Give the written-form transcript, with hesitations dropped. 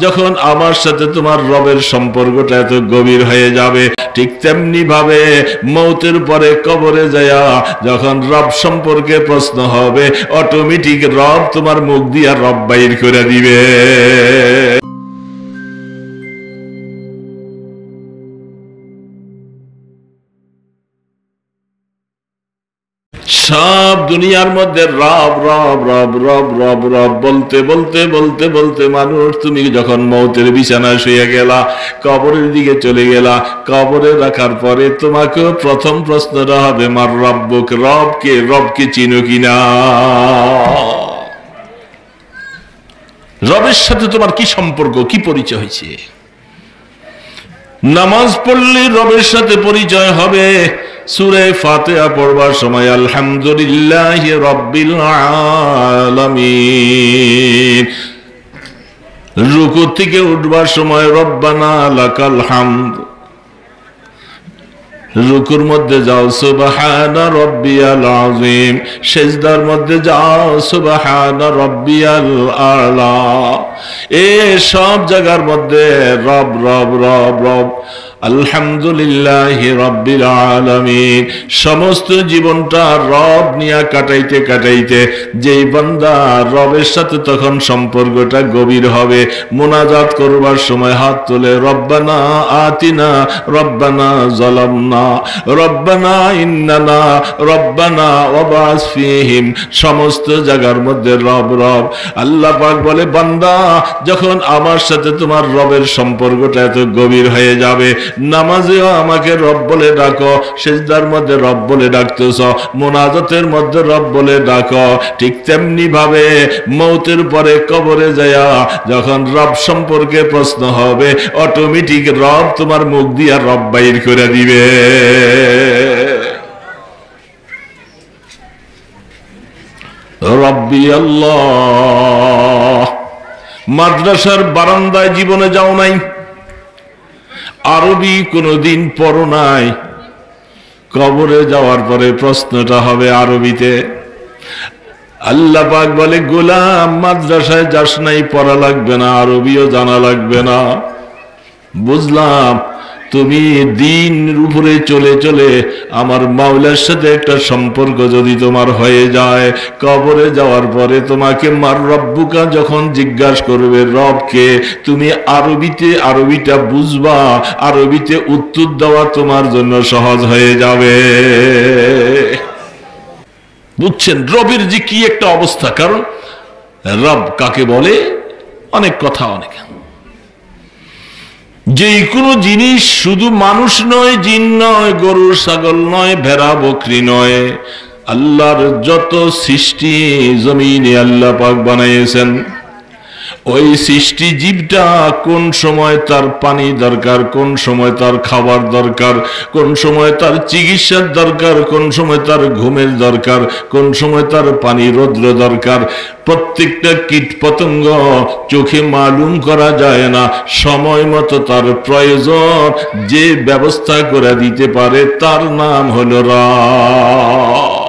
যখন আমার সাথে তোমার রবের সম্পর্কটা এত গভীর হয়ে যাবে, ঠিক তেমনি ভাবে মৌতের পরে কবরে যায়া যখন রব সম্পর্কে প্রশ্ন হবে, অটোমেটিক রব তোমার মুখ দিয়া রব বাইর করে দিবে। সব দুনিয়ার মধ্যে রব রব রব রব রব রব বলতে বলতে বলতে বলতে মানুষ, তুমি যখন মৌতের বিছানায় শুয়ে গেলা, কবরের দিকে চলে গেলা, কবরে রাখার পরে তোমাকে প্রথম প্রশ্নটা হবে, মার রব্বুক, রবকে চিনো কিনা? রবের সাথে তোমার কি সম্পর্ক, কি পরিচয় হয়েছে? নামাজ পড়লে রবের সাথে পরিচয় হবে। সূরা ফাতিহা পড়বার সময় আলহামদুলিল্লাহি রাব্বিল আলামিন, রুকু থেকে উঠবার সময় রব্বানা লাকাল হামদ, রুকুর মধ্যে যাও সুবহানা রাব্বিয়াল আযীম, সিজদার মধ্যে যাও সুবহানা রাব্বিয়াল আ'লা। এই সব জায়গার মধ্যে রব রব রব রব, আলহামদুলিল্লাহি রাব্বিল আলামিন। সমস্ত জীবনটা রব নিয়ে কাটাইতে কাটাইতে যেই বান্দা রবের সাথে তখন সম্পর্কটা গভীর হবে, মুনাজাত করবার সময় হাত তুলে রব্বানা আতিনা রব্বানা যালামনা রব্বানা ইন্নানা রব্বানা ওয়াবাস ফীহিম, সমস্ত জায়গার মধ্যে রব রব। আল্লাহ পাক বলে, বান্দা যখন আমার সাথে তোমার রবের সম্পর্কটা এত গভীর হয়ে যাবে, নামাজেও আমাকে রব বলে ডাকো, সিজদার মধ্যে রব বলে ডাকতেছ, মুনাজাতের মধ্যে রব বলে ডাকো, ঠিক তেমনি ভাবে মৌতের পরে কবরে যায়া যখন রব সম্পর্কে প্রশ্ন হবে, অটোমেটিক রব তোমার মুখ দিয়া রব বাইর করে দিবে। রব্বি আল্লাহ। মাদ্রাসার বারান্দায় জীবনে যাও নাই, আরবি কোনদিন পড়ো নাই, কবরে যাওয়ার পরে প্রশ্নটা হবে আরবিতে। আল্লাহ পাক বলে, গোলাম মাদ্রাসায় যাস নাই, পড়া লাগবে না, আরবিও জানা লাগবে না। বুঝলাম, তুমি দিনের উপরে চলে চলে আমার মাওলার সাথে একটা সম্পর্ক যদি তোমার হয়ে যায়, কবরে যাওয়ার পরে তোমাকে মার রব্বুকা যখন জিজ্ঞাসা করবে রবকে, তুমি আরবিটা বুঝবা, আরবিতে উত্তর দেওয়া তোমার জন্য সহজ হয়ে যাবে। বুঝছেন রবের যে কি একটা অবস্থা? কারণ রব কাকে বলে, অনেক কথা, অনেক যে কোনো জিনিস শুধু মানুষ নয়, জিন নয়, গরু ছাগল নয়, ভেড়া বকরি নয়, আল্লাহর যত সৃষ্টি জমিনে আল্লাহ পাক বানাইছেন, ওই সৃষ্টি জীবটা কোন সময় তার পানি দরকার, কোন সময় তার খাবার দরকার, কোন সময় তার চিকিৎসার দরকার, কোন সময় তার ঘুমের দরকার, কোন সময় তার পানি রৌদ্র দরকার, প্রত্যেকটা কীট পতঙ্গ চোখে মালুম করা যায় না। সময় মতো তার প্রয়োজন যে ব্যবস্থা করে দিতে পারে, তার নাম হলো রব।